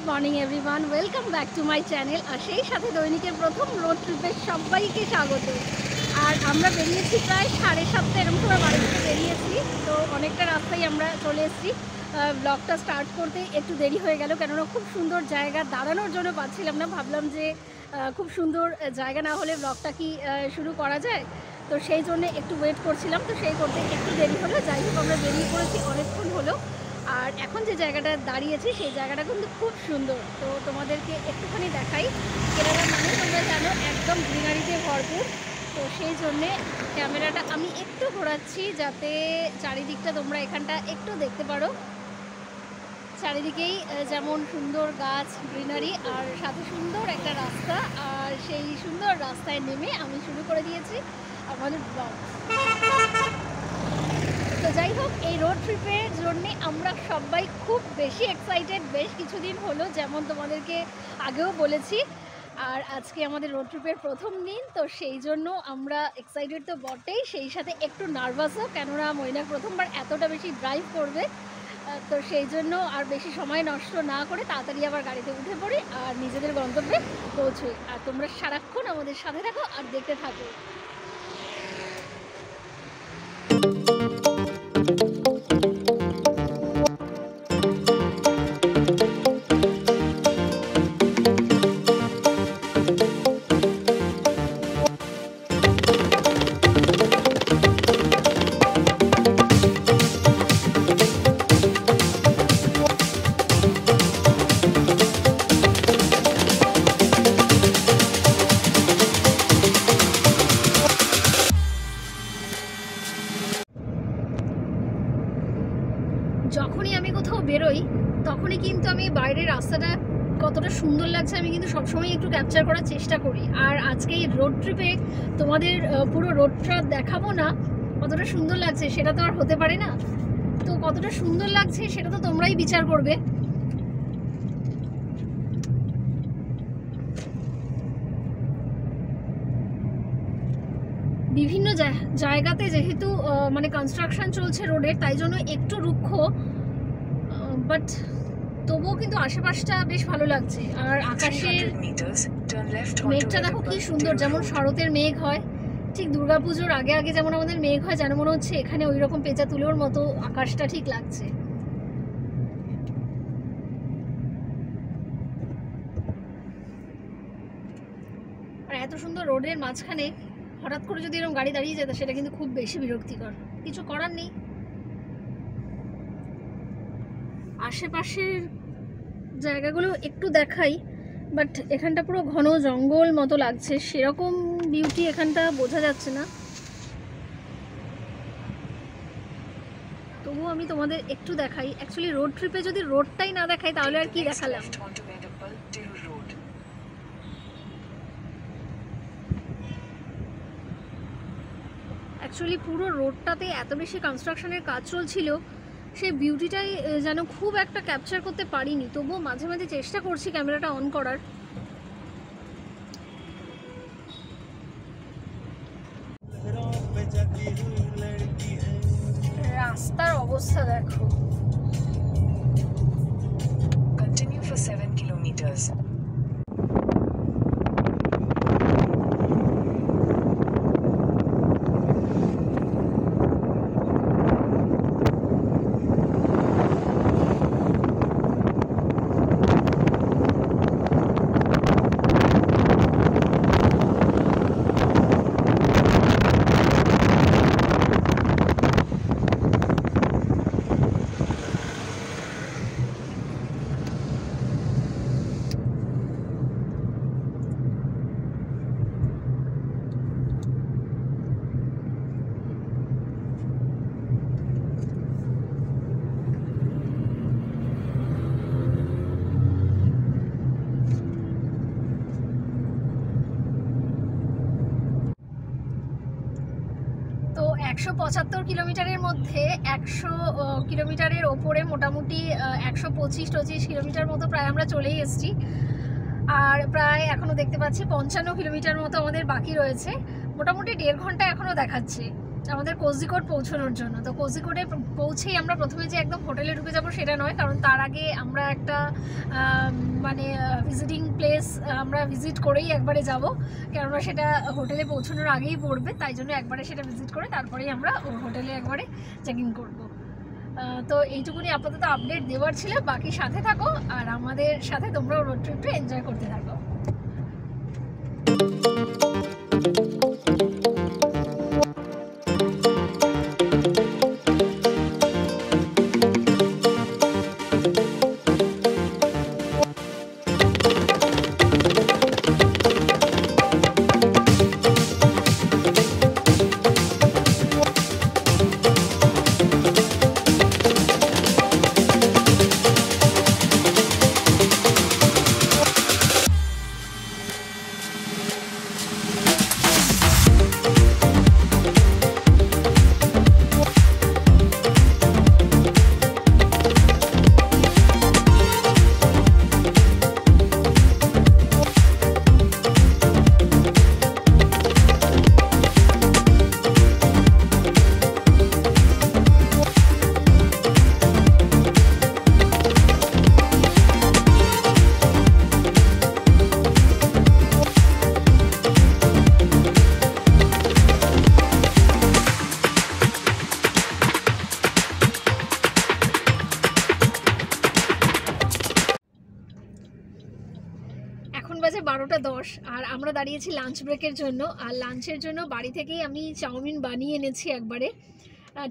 Morning everyone, welcome back to my channel. আর সেই সাথে দৈনিকের প্রথম রোড ট্রিপে সবাইকে স্বাগত। আর আমরা বেরিয়েছি প্রায় 7:30 এরকম সময় বাড়ি থেকে বেরিয়েছি। তো অনেকটা রাস্তায় আমরা চলে এসেছি। ব্লগটা স্টার্ট করতে একটু দেরি হয়ে গেল, কেননা খুব সুন্দর জায়গা দাঁড়ানোর জন্য পাচ্ছিলাম না। ভাবলাম যে খুব সুন্দর জায়গা না হলে ব্লগটা কি শুরু করা যায়, তো সেই জন্য একটু ওয়েট করছিলাম। তো সেই করতে একটু দেরি হলো। যাই হোক, আমরা বেরিয়ে পড়েছি অনেকক্ষণ হলো। আর এখন যে জায়গাটা দাঁড়িয়েছি সেই জায়গাটা কিন্তু খুব সুন্দর। তো তোমাদেরকে একটুখানি দেখাই। কেরালা মানে তোমরা জানো একদম গ্রিনারিতে ভরপুর। তো সেই জন্যে ক্যামেরাটা আমি একটু ঘোরাচ্ছি যাতে চারিদিকটা তোমরা এখানটা একটু দেখতে পারো। চারিদিকেই যেমন সুন্দর গাছ, গ্রিনারি, আর সাথে সুন্দর একটা রাস্তা। আর সেই সুন্দর রাস্তায় নেমে আমি শুরু করে দিয়েছি আমাদের ব্লগ। তো যাই হোক, এই রোড ট্রিপের জন্যে আমরা সবাই খুব বেশি এক্সাইটেড। বেশ কিছুদিন হলো, যেমন তোমাদেরকে আগেও বলেছি। আর আজকে আমাদের রোড ট্রিপের প্রথম দিন, তো সেই জন্য আমরা এক্সাইটেড তো বটেই, সেই সাথে একটু নার্ভাসও, কেননা মৈনাক প্রথমবার এতটা বেশি ড্রাইভ করবে। তো সেই জন্য আর বেশি সময় নষ্ট না করে তাড়াতাড়ি আবার গাড়িতে উঠে পড়ি আর নিজেদের গন্তব্যে পৌঁছোই। আর তোমরা সারাক্ষণ আমাদের সাথে থাকো আর দেখতে থাকো। যখনই আমি কোথাও বেরোই তখনই কিন্তু আমি বাইরের রাস্তাটা কতটা সুন্দর লাগছে আমি কিন্তু সবসময় একটু ক্যাপচার করার চেষ্টা করি। আর আজকে এই রোড ট্রিপে তোমাদের পুরো রোডটা দেখাবো না কতটা সুন্দর লাগছে, সেটা তো আর হতে পারে না। তো কতটা সুন্দর লাগছে সেটা তো তোমরাই বিচার করবে। বিভিন্ন জায়গাতে যেহেতু মানে কনস্ট্রাকশন চলছে রোডের, তাই জন্য একটু রুক্ষ, বাট তবুও কিন্তু আশেপাশটা বেশ ভালো লাগছে। আর আকাশের মেঘটা দেখো কি সুন্দর, যেমন শরতের মেঘ হয়, ঠিক দুর্গাপুজোর আগে আগে যেমন আমাদের মেঘ হয়, যেন মনে হচ্ছে এখানে ওই রকম পেঁচা তুলোর মতো আকাশটা ঠিক লাগছে। আর এত সুন্দর রোডের মাঝখানে হঠাৎ করে যদি এরকম গাড়ি দাঁড়িয়ে যেত, সেটা কিন্তু খুব বেশি বিরক্তিকর। কিছু করার নেই। আশেপাশের জায়গাগুলো একটু দেখাই, বাট এখানটা পুরো ঘন জঙ্গল মতো লাগছে, সেরকম বিউটি এখানটা বোঝা যাচ্ছে না। তবুও আমি তোমাদের একটু দেখাই। অ্যাকচুয়ালি রোড ট্রিপে যদি রোডটাই না দেখাই তাহলে আর কি দেখালাম। অ্যাকচুয়ালি পুরো রোডটাতে এত বেশি কনস্ট্রাকশনের কাজ চলছিল, সেই বিউটিটাই যেন খুব একটা ক্যাপচার করতে পারিনি। তবুও মাঝে মাঝে চেষ্টা করছি ক্যামেরাটা অন করার। রাস্তার অবস্থা দেখো। Continue for 7 kilometers. তো 175 কিলোমিটারের মধ্যে 100 কিলোমিটারের ওপরে মোটামুটি 125-25 কিলোমিটার মতো প্রায় আমরা চলেই এসেছি। আর প্রায় এখনও দেখতে পাচ্ছি 55 কিলোমিটার মতো আমাদের বাকি রয়েছে। মোটামুটি 1.5 ঘন্টা এখনও দেখাচ্ছে। আমাদের কোজিকোড পৌঁছানোর জন্য। তো কোজিকোডে পৌঁছেই আমরা প্রথমে যে একদম হোটেলে ঢুকে যাব সেটা নয়, কারণ তার আগে আমরা একটা মানে ভিজিটিং প্লেস আমরা ভিজিট করেই একবারে যাব, কেননা সেটা হোটেলে পৌঁছানোর আগেই পড়বে, তাই জন্য একবারে সেটা ভিজিট করে তারপরেই আমরা হোটেলে একবারে চেক ইন করবো। তো এইটুকুনি আপাতত আপডেট দেওয়ার ছিল, বাকি সাথে থাকো আর আমাদের সাথে তোমরাও রোড ট্রিপটা এনজয় করতে থাকো। এখন বাজে 12:10 আর আমরা দাঁড়িয়েছি লাঞ্চ ব্রেকের জন্য। আর লাঞ্চের জন্য বাড়ি থেকেই আমি চাউমিন বানিয়ে এনেছি একবারে,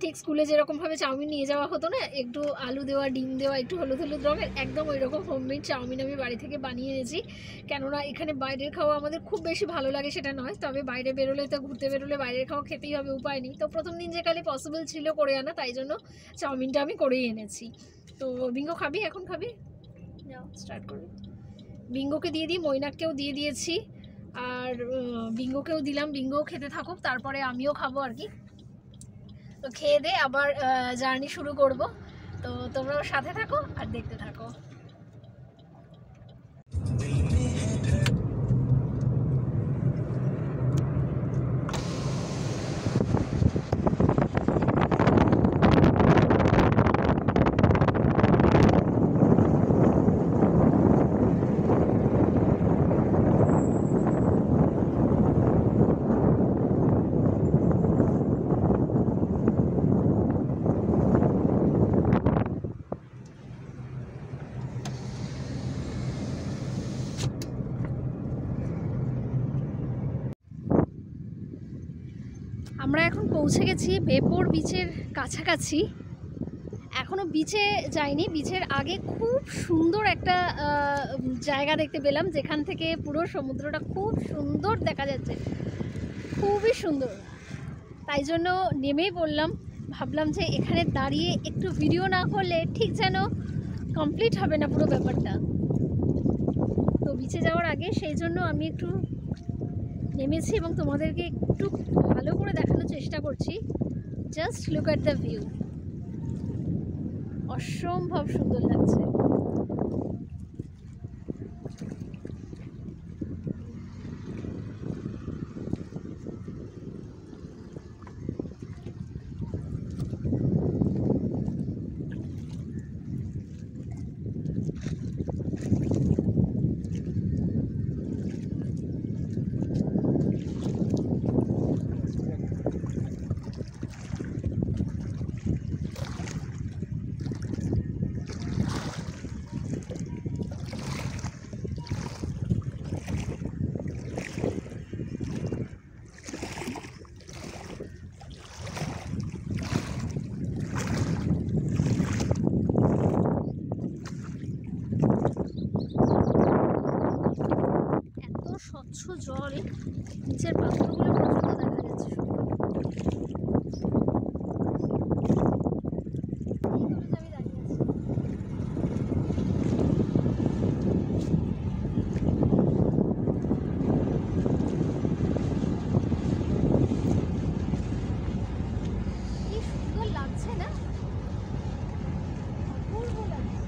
ঠিক স্কুলে যেরকমভাবে চাউমিন নিয়ে যাওয়া হতো না, একটু আলু দেওয়া, ডিম দেওয়া, একটু হলুদ হলুদ রঙের, একদম ওই রকম হোমমেড চাউমিন আমি বাড়ি থেকে বানিয়ে এনেছি। কেননা এখানে বাইরের খাওয়া আমাদের খুব বেশি ভালো লাগে সেটা নয়, তবে বাইরে বেরোলে তো ঘুরতে বেরোলে বাইরের খাওয়া খেতেই হবে, উপায় নেই। তো প্রথম দিন যেকালে পসিবল ছিল করে আনা, তাই জন্য চাউমিনটা আমি করেই এনেছি। তো বিঙ্গো খাবি? এখন খাবি? যাও স্টার্ট করবি। বিঙ্গোকে দিয়ে দিই, মৈনাককেও দিয়ে দিয়েছি, আর বিঙ্গোকেও দিলাম, বিঙ্গোও খেতে থাকুক, তারপরে আমিও খাবো আর কি। তো খেয়ে দে আবার জার্নি শুরু করব, তো তোমরাও সাথে থাকো আর দেখতে থাকো। আমরা এখন পৌঁছে গেছি বেপোর বিচের কাছাকাছি। এখনও বিচে যাইনি, বিচের আগে খুব সুন্দর একটা জায়গা দেখতে পেলাম, যেখান থেকে পুরো সমুদ্রটা খুব সুন্দর দেখা যাচ্ছে, খুবই সুন্দর। তাই জন্য নেমেই পড়লাম, ভাবলাম যে এখানে দাঁড়িয়ে একটু ভিডিও না করলে ঠিক যেন কমপ্লিট হবে না পুরো ব্যাপারটা। তো বিচে যাওয়ার আগে সেই জন্য আমি একটু নেমেছি এবং তোমাদেরকে একটু ভালো করে দেখানোর চেষ্টা করছি। Just look at the view, অসম্ভব সুন্দর লাগছে। স্বচ্ছ জল, নিচের পাথরগুলো পর্যন্ত দেখা যাচ্ছে কি সুন্দর লাগছে না? অপূর্ব লাগছে।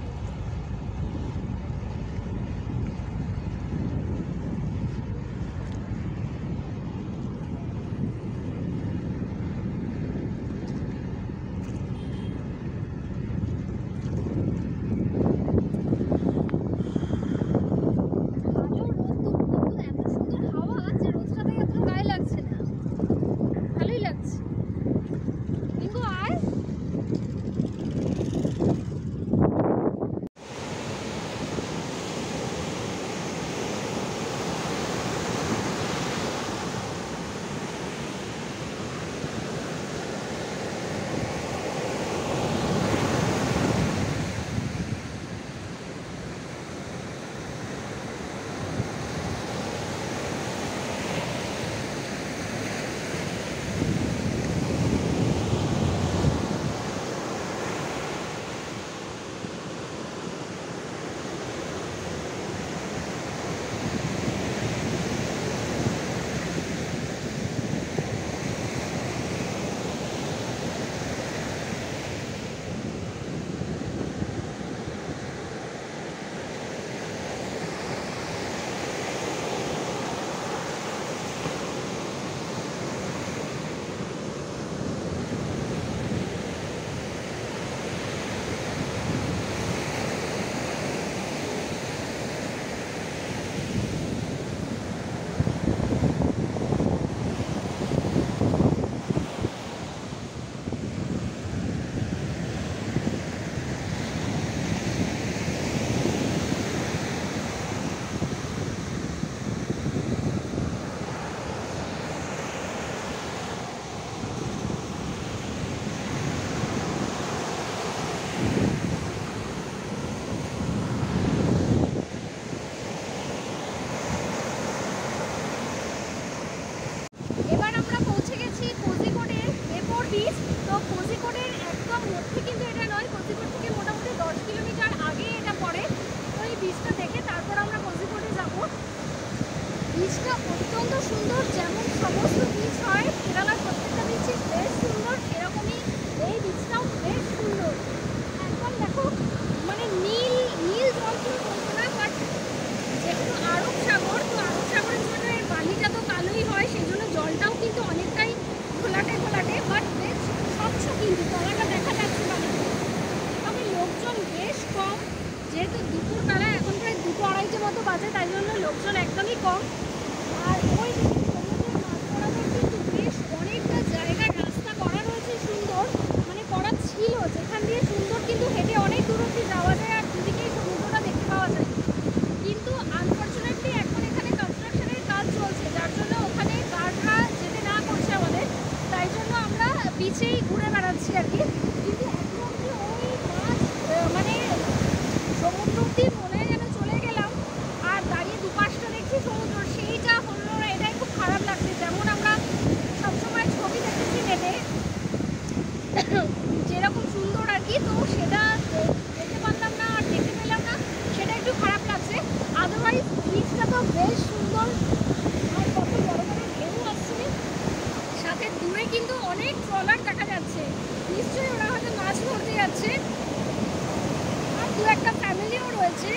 বীচটা অত্যন্ত সুন্দর, যেমন সমস্ত বীচ হয় কেরালার প্রত্যেকটা বীচই বেশ সুন্দর, সেরকমই এই বীচটাও বেশ সুন্দর। একদম দেখো মানে নীল নীল জল ছিল বলবো না, বাট যেহেতু আরব সাগর, তো আরব সাগরের জন্য এর বালিটা তো কালোই হয়, সেই জন্য জলটাও কিন্তু অনেকটাই ঘোলাটে ঘোলাটে, বাট বেশ স্বচ্ছ, কিন্তু তলাটা দেখা যাচ্ছে বালিতে। তবে লোকজন বেশ কম, যেহেতু দুপুরবেলা এখন প্রায় 2-2:30 মতো বাজে, তাই জন্য লোকজন একদমই কম। আর ওই সমুদ্রের মাঝ বরাবর কিন্তু বেশ অনেকটা জায়গার রাস্তা করা রয়েছে সুন্দর, মানে করা ছিল, যেখান দিয়ে সুন্দর কিন্তু হেঁটে অনেক দূর অব্দি যাওয়া যায় আর দুদিকেই সমুদ্রটা দেখতে পাওয়া যায়। কিন্তু আনফর্চুনেটলি এখন এখানে কনস্ট্রাকশনের কাজ চলছে, যার জন্য ওখানে গার্ডরা যেতে না করছে আমাদের, তাই জন্য আমরা বিচেই ঘুরে বেড়াচ্ছি আর কি। কিন্তু এখন অব্দি ওই মাছ মানে সমুদ্র অব্দি মনে হয় যেন চলে গেলাম, আর দাঁড়িয়ে দুপাশটা দেখছি সমুদ্র, সেইটা হলো না, এটাই খুব খারাপ লাগছে। যেমন আমরা সবসময় ছবি দেখেছি নেটে যেরকম সুন্দর আর কি, তো সেটা দেখতে পারলাম না আর দেখতে পেলাম না, সেটা একটু খারাপ লাগছে। আদারওয়াইজ বীচটা তো বেশ সুন্দর, আর কত বড় বড় ঢেউ আসছে, সাথে দূরে কিন্তু অনেক ট্রলার দেখা যাচ্ছে, নিশ্চয়ই ওরা হয়তো মাছ ধরতে যাচ্ছে, আর দু একটা ফ্যামিলিও রয়েছে।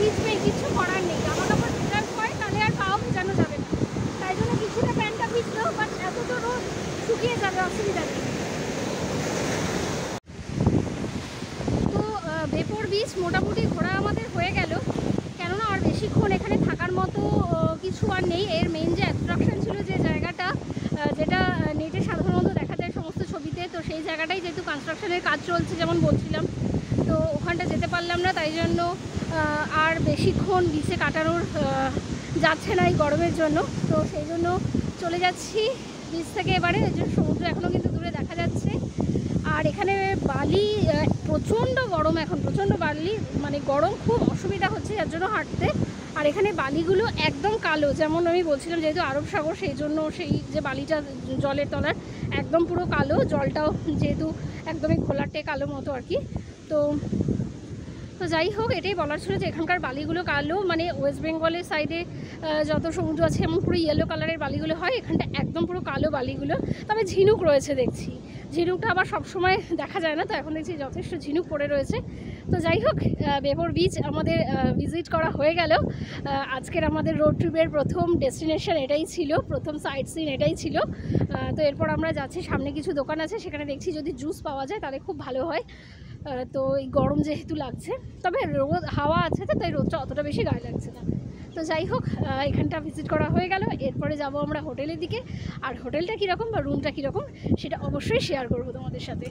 ভিজবেই, কিছু করার নেই, জামা কাপড় ভেজার হয় তাহলে আর পাও ভেজানো যাবে না, তাই জন্য কিছুটা প্যান্টটা ভিজলো, বাট এত তো রোদ শুকিয়ে যাবে, অসুবিধা নেই। তো বেপর বিচ মোটামুটি ঘোরা আমাদের হয়ে গেল, কেননা আর বেশিক্ষণ এখানে থাকার মতো কিছু আর নেই। এর মেন যে অ্যাট্রাকশন ছিল, যে জায়গাটা যেটা নেটে সাধারণত দেখা যায় সমস্ত ছবিতে, তো সেই জায়গাটাই যেহেতু কনস্ট্রাকশনের কাজ চলছে যেমন বলছিলাম, তো ওখানটা যেতে পারলাম না, তাই জন্য আর বেশিক্ষণ বিচে কাটানোর যাচ্ছে না এই গরমের জন্য, তো সেই জন্য চলে যাচ্ছি বিচ থেকে এবারে। সমুদ্র এখনও কিন্তু দূরে দেখা যাচ্ছে, আর এখানে বালি প্রচণ্ড গরম, এখন প্রচণ্ড বালি, মানে গরম খুব অসুবিধা হচ্ছে যার জন্য হাঁটতে। আর এখানে বালিগুলো একদম কালো, যেমন আমি বলছিলাম যেহেতু আরব সাগর, সেই জন্য সেই যে বালিটা জলের তলার একদম পুরো কালো, জলটাও যেহেতু একদমই ঘোলাটে কালো মতো আর কি। তো যাই হোক, এটাই বলার ছিল যে এখানকার বালিগুলো কালো, মানে ওয়েস্ট বেঙ্গলের সাইডে যত সমুদ্র আছে এমন পুরো ইয়েলো কালারের বালিগুলো হয়, এখানটা একদম পুরো কালো বালিগুলো। তবে ঝিনুক রয়েছে দেখছি, ঝিনুকটা আবার সবসময় দেখা যায় না, তো এখন দেখছি যথেষ্ট ঝিনুক পড়ে রয়েছে। তো যাই হোক, বেপর বিচ আমাদের ভিজিট করা হয়ে গেল। আজকের আমাদের রোড ট্রিপের প্রথম ডেস্টিনেশন এটাই ছিল, প্রথম সাইট সিন এটাই ছিল। তো এরপর আমরা যাচ্ছি, সামনে কিছু দোকান আছে, সেখানে দেখছি যদি জুস পাওয়া যায় তাহলে খুব ভালো হয়। তো এই গরম যেহেতু লাগছে, তবে রোদ হাওয়া আছে তো, তাই রোদটা অতটা বেশি গায়ে লাগছে না। তো যাই হোক, এখানটা ভিজিট করা হয়ে গেল। এরপরে যাব আমরা হোটেলের দিকে, আর হোটেলটা কীরকম বা রুমটা কীরকম সেটা অবশ্যই শেয়ার করব তোমাদের সাথে।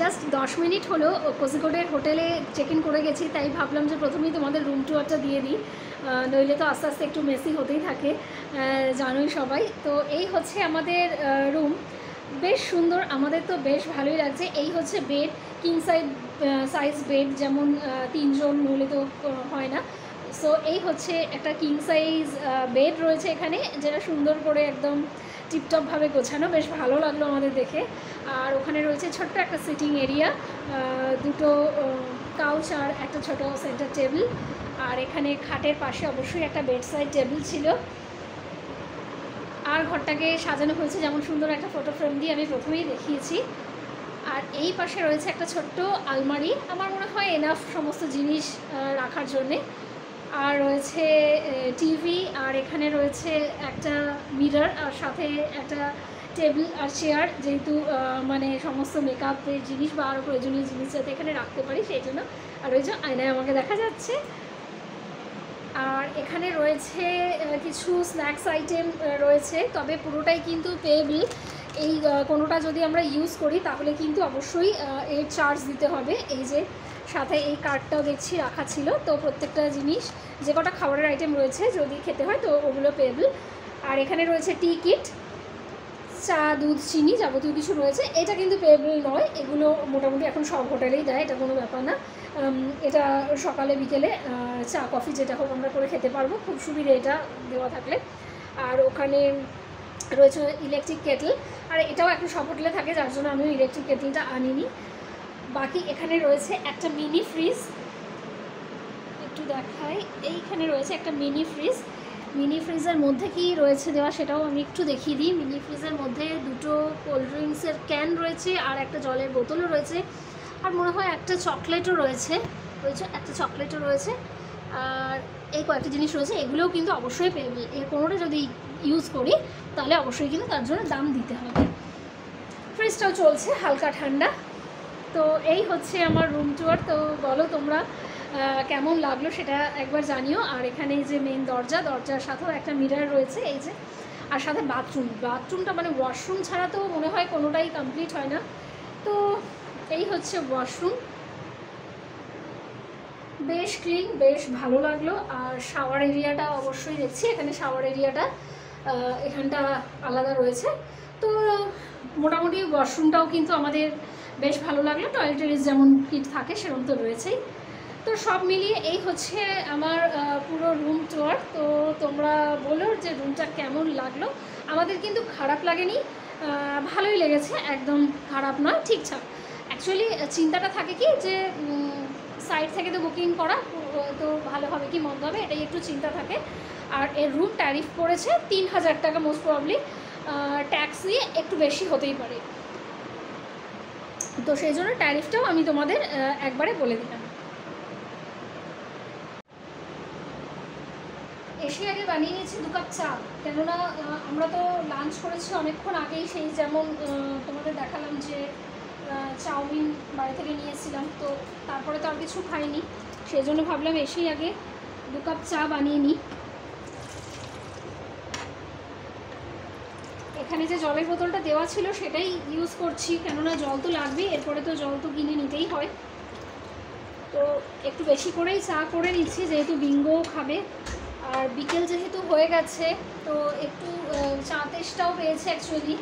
জাস্ট 10 মিনিট হলো কোজিকোডের হোটেলে চেক ইন করে গেছি, তাই ভাবলাম যে প্রথমেই তোমাদের রুম টুয়ারটা দিয়ে দিই, নইলে তো আস্তে আস্তে একটু মেসি হতেই থাকে, জানোই সবাই। তো এই হচ্ছে আমাদের রুম, বেশ সুন্দর, আমাদের তো বেশ ভালোই লাগছে। এই হচ্ছে বেড, কিং সাইজ বেড, যেমন 3 জন নইলে তো হয় না। সো এই হচ্ছে একটা কিং সাইজ বেড রয়েছে এখানে, যেটা সুন্দর করে একদম টিপটপভাবে গোছানো, বেশ ভালো লাগলো আমাদের দেখে। আর ওখানে রয়েছে ছোট্ট একটা সিটিং এরিয়া, দুটো কাউচ আর একটা ছোট সেন্টার টেবিল। আর এখানে খাটের পাশে অবশ্যই একটা বেড সাইড টেবিল ছিল। আর ঘরটাকে সাজানো হয়েছে যেমন সুন্দর একটা ফটো ফ্রেম দিয়ে আমি প্রথমেই দেখিয়েছি। আর এই পাশে রয়েছে একটা ছোট্ট আলমারি, আমার মনে হয় এনাফ সমস্ত জিনিস রাখার জন্যে। আর রয়েছে টিভি, আর এখানে রয়েছে একটা মিরর, আর সাথে একটা টেবিল আর চেয়ার, যেহেতু মানে সমস্ত মেকআপের জিনিস বা আরও প্রয়োজনীয় জিনিস যাতে এখানে রাখতে পারি সেই জন্য। আর ওই যে আয়নায় আমাকে দেখা যাচ্ছে। আর এখানে রয়েছে কিছু স্ন্যাক্স আইটেম রয়েছে, তবে পুরোটাই কিন্তু পেয়েবল। এই কোনোটা যদি আমরা ইউজ করি তাহলে কিন্তু অবশ্যই এর চার্জ দিতে হবে। এই যে সাথে এই কার্ডটাও দেখছি রাখা ছিল, তো প্রত্যেকটা জিনিস যে কটা খাবারের আইটেম রয়েছে যদি খেতে হয় তো ওগুলো পেয়েবল। আর এখানে রয়েছে টি কিট, চা, দুধ, চিনি যাবতীয় কিছু রয়েছে। এটা কিন্তু পেয়েবল নয়, এগুলো মোটামুটি এখন সব হোটেলেই দেয়, এটা কোনো ব্যাপার না। এটা সকালে বিকেলে চা কফি যেটা হোক আমরা করে খেতে পারবো, খুব সুবিধে এটা দেওয়া থাকলে। আর ওখানে রয়েছে ইলেকট্রিক কেটল, আর এটাও এখন সব হোটেলে থাকে, যার জন্য আমিও ইলেকট্রিক কেটলটা আনিনি। বাকি এখানে রয়েছে একটা মিনি ফ্রিজ, একটু দেখাই, এইখানে রয়েছে একটা মিনি ফ্রিজ। মিনি ফ্রিজের মধ্যে কি রয়েছে দেওয়া সেটাও আমি একটু দেখিয়ে দিই। মিনি ফ্রিজের মধ্যে দুটো কোল্ড ড্রিঙ্কসের ক্যান রয়েছে, আর একটা জলের বোতলও রয়েছে, আর মনে হয় একটা চকলেটও রয়েছে, একটা চকলেটও রয়েছে। আর এই কয়েকটা জিনিস রয়েছে, এগুলোও কিন্তু অবশ্যই পেয়েবল। এর কোনোটা যদি ইউজ করি তাহলে অবশ্যই কিন্তু তার জন্য দাম দিতে হবে। ফ্রিজটাও চলছে হালকা ঠান্ডা। তো এই হচ্ছে আমার রুম টুয়ার। তো বলো তোমরা কেমন লাগলো সেটা একবার জানিও। আর এখানে যে মেন দরজার সাথেও একটা মিরর রয়েছে, এই যে, আর সাথে বাথরুমটা মানে ওয়াশরুম ছাড়া তো মনে হয় কোনোটাই কমপ্লিট হয় না। তো এই হচ্ছে ওয়াশরুম, বেশ ক্লিন, বেশ ভালো লাগলো। আর শাওয়ার এরিয়াটা অবশ্যই দেখছি, এখানে শাওয়ার এরিয়াটা এখানটা আলাদা রয়েছে। তো মোটামুটি ওয়াশরুমটাও কিন্তু আমাদের বেশ ভালো লাগলো, টয়লেটের যেমন কিট থাকে সেরকম তো রয়েছেই। তো সব মিলিয়ে এই হচ্ছে আমার পুরো রুম টুয়ার। তো তোমরা বলো যে রুমটা কেমন লাগলো। আমাদের কিন্তু খারাপ লাগেনি, ভালোই লেগেছে, একদম খারাপ নয়, ঠিকঠাক। অ্যাকচুয়ালি চিন্তাটা থাকে কি যে সাইট থেকে তো বুকিং করা, তো ভালো হবে কি মন্দ হবে এটাই একটু চিন্তা থাকে। আর এর রুম ট্যারিফ পড়েছে 3000 টাকা, মোস্ট প্রবলি ট্যাক্স দিয়ে একটু বেশি হতেই পারে। তো সেই জন্য ট্যারিফটাও আমি তোমাদের একবারে বলে দিলাম। এসে আগে বানিয়ে নিয়েছি 2 কাপ চা, কেননা আমরা তো লাঞ্চ করেছি অনেকক্ষণ আগেই, সেই যেমন তোমাদের দেখালাম যে চাউমিন বাড়ি থেকে নিয়েছিলাম, তো তারপরে তো আর কিছু খাইনি, সেই জন্য ভাবলাম এসেই আগে 2 কাপ চা বানিয়ে নিই। এখানে যে জলের বোতলটা দেওয়া ছিল সেটাই ইউজ করছি, কেননা জল তো লাগবেই, এরপরে তো জল তো কিনে নিতেই হয়। তো একটু বেশি করেই চা করে নিচ্ছি, যেহেতু বিঙ্গোও খাবে, আর বিকেল যেহেতু হয়ে গেছে তো একটু চা তেষ্টাও পেয়েছে অ্যাকচুয়ালি।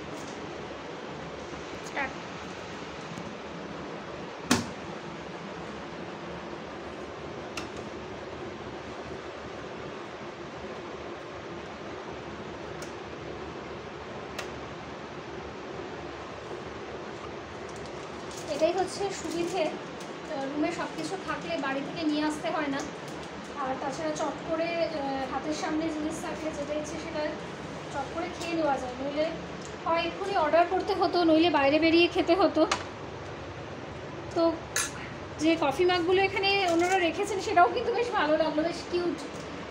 এটাই হচ্ছে সুবিধে, রুমে সব কিছু থাকলে বাড়ি থেকে নিয়ে আসতে হয় না, আর তাছাড়া চট করে হাতের সামনে জিনিস থাকলে যেটা ইচ্ছে সেটা চট করে খেয়ে নেওয়া যায়, নইলে হয় এক্ষুনি অর্ডার করতে হতো, নইলে বাইরে বেরিয়ে খেতে হতো। তো যে কফি মাগগুলো এখানে ওনারা রেখেছেন সেটাও কিন্তু বেশ ভালো লাগলো, বেশ কিউট,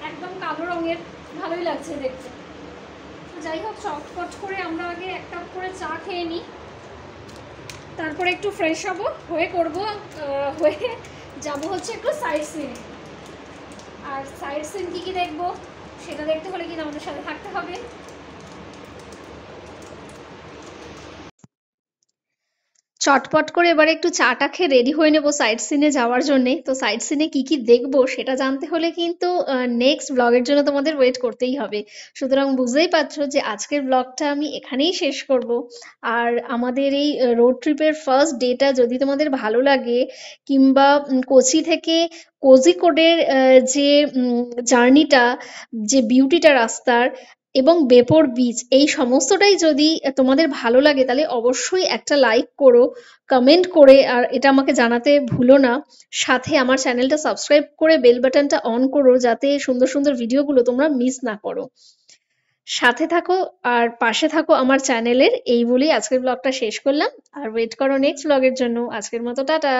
একদম কালো রঙের, ভালোই লাগছে দেখতে। যাই হোক, চটপট করে আমরা আগে 1 কাপ করে চা খেয়ে নিই, তারপরে একটু ফ্রেশ হব, হয়ে যাব হচ্ছে একটু সাইড সিন। আর সাইড সিন কী কী দেখবো সেটা দেখতে হলে কিন্তু আমাদের সাথে থাকতে হবে। চটপট করে এবারে একটু চাটা খেয়ে রেডি হয়ে নেবো সাইট সিনে যাওয়ার জন্যে। তো সাইট সিনে কি কি দেখবো সেটা জানতে হলে কিন্তু নেক্সট ব্লগের জন্য তোমাদের ওয়েট করতেই হবে। সুতরাং বুঝতেই পারছো যে আজকের ব্লগটা আমি এখানেই শেষ করব। আর আমাদের এই রোড ট্রিপের ফার্স্ট ডেটা যদি তোমাদের ভালো লাগে, কিংবা কোচি থেকে কোজিকোডের যে জার্নিটা, যে বিউটিটা রাস্তার, এবং বেপর বিচ, এই সমস্তটাই যদি তোমাদের ভালো লাগে তাহলে অবশ্যই একটা লাইক করো, কমেন্ট করে, আর এটা আমাকে জানাতে ভুলো না। সাথে আমার চ্যানেলটা সাবস্ক্রাইব করে বেল বাটনটা অন করো, যাতে সুন্দর সুন্দর ভিডিওগুলো তোমরা মিস না করো। সাথে থাকো আর পাশে থাকো আমার চ্যানেলের, এই বলেই আজকের ব্লগটা শেষ করলাম। আর ওয়েট করো নেক্সট ব্লগের জন্য। আজকের মতো টাটা।